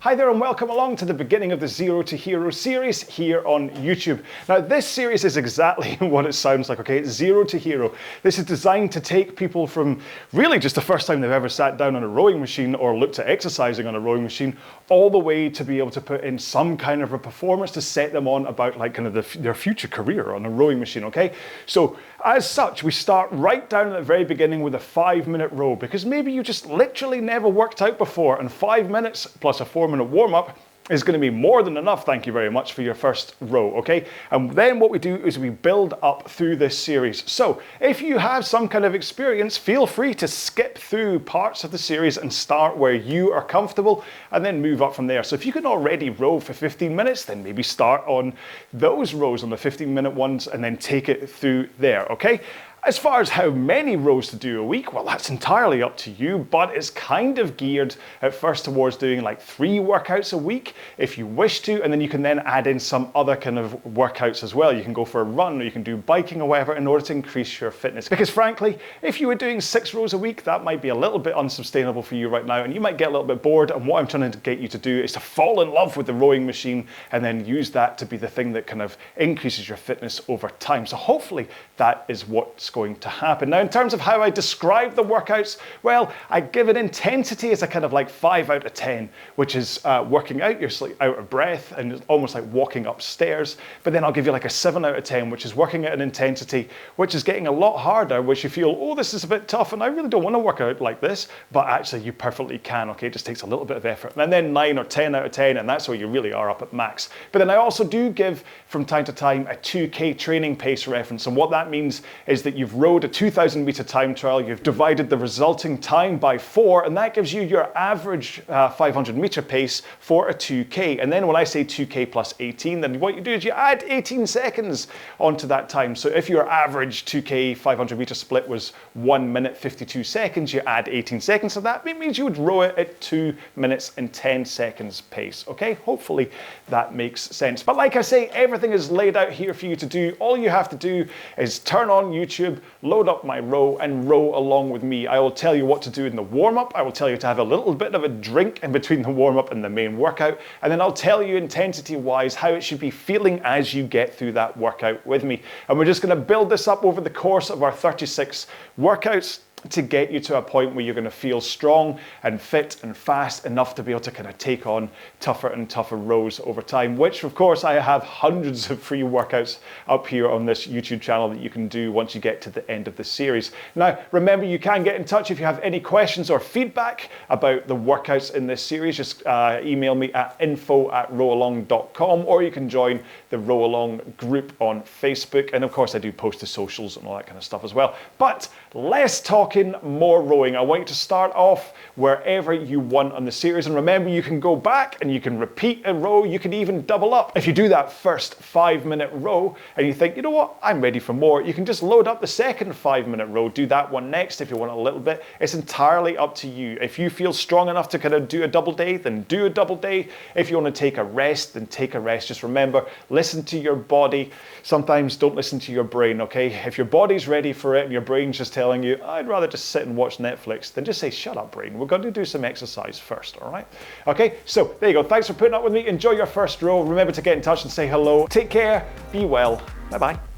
Hi there and welcome along to the beginning of the Zero to Hero series here on YouTube. Now this series is exactly what it sounds like, okay? It's Zero to Hero. This is designed to take people from really just the first time they've ever sat down on a rowing machine or looked at exercising on a rowing machine, all the way to be able to put in some kind of a performance to set them on about like kind of their future career on a rowing machine, okay? So as such, we start right down at the very beginning with a 5-minute row, because maybe you just literally never worked out before, and 5 minutes plus a 4-minute warm-up is going to be more than enough, thank you very much, for your first row, okay? And then what we do is we build up through this series. So if you have some kind of experience, feel free to skip through parts of the series and start where you are comfortable and then move up from there. So if you can already row for 15 minutes, then maybe start on those rows, on the 15-minute ones, and then take it through there, okay? As far as how many rows to do a week, well, that's entirely up to you, but it's kind of geared at first towards doing like 3 workouts a week if you wish to, and then you can then add in some other kind of workouts as well. You can go for a run or you can do biking or whatever in order to increase your fitness. Because frankly, if you were doing 6 rows a week, that might be a little bit unsustainable for you right now, and you might get a little bit bored, and what I'm trying to get you to do is to fall in love with the rowing machine and then use that to be the thing that kind of increases your fitness over time. So hopefully that is what's going to happen. Now, in terms of how I describe the workouts, well, I give it intensity as a kind of like 5 out of 10, which is working out, you're out of breath and it's almost like walking upstairs. But then I'll give you like a 7 out of 10, which is working at an intensity which is getting a lot harder, which you feel, oh, this is a bit tough and I really don't want to work out like this, but actually you perfectly can, okay? It just takes a little bit of effort. And then 9 or 10 out of 10, and that's where you really are up at max. But then I also do give, from time to time, a 2K training pace reference, and what that means is that you've rowed a 2,000 meter time trial, you've divided the resulting time by 4, and that gives you your average 500 meter pace for a 2K. And then when I say 2K plus 18, then what you do is you add 18 seconds onto that time. So if your average 2K 500 meter split was 1 minute 52 seconds, you add 18 seconds to that. It means you would row it at 2 minutes and 10 seconds pace, okay? Hopefully that makes sense. But like I say, everything is laid out here for you to do. All you have to do is turn on YouTube, load up my row and row along with me. I will tell you what to do in the warm-up. I will tell you to have a little bit of a drink in between the warm-up and the main workout. And then I'll tell you intensity-wise how it should be feeling as you get through that workout with me. And we're just going to build this up over the course of our 36 workouts to get you to a point where you're going to feel strong and fit and fast enough to be able to kind of take on tougher and tougher rows over time, which of course I have hundreds of free workouts up here on this YouTube channel that you can do once you get to the end of the series. Now, remember, you can get in touch if you have any questions or feedback about the workouts in this series. Just email me at info@rowalong.com, or you can join the RowAlong group on Facebook. And of course, I do post to socials and all that kind of stuff as well. But less talking, more rowing. I want you to start off wherever you want on the series. And remember, you can go back and you can repeat a row. You can even double up. If you do that first 5-minute row and you think, you know what, I'm ready for more, you can just load up the second 5-minute row. Do that one next if you want a little bit. It's entirely up to you. If you feel strong enough to kind of do a double day, then do a double day. If you want to take a rest, then take a rest. Just remember, listen to your body. Sometimes don't listen to your brain, okay? If your body's ready for it and your brain's just telling you, I'd rather just sit and watch Netflix, then just say, shut up, brain. We're going to do some exercise first, all right? Okay, so there you go. Thanks for putting up with me. Enjoy your first row. Remember to get in touch and say hello. Take care. Be well. Bye-bye.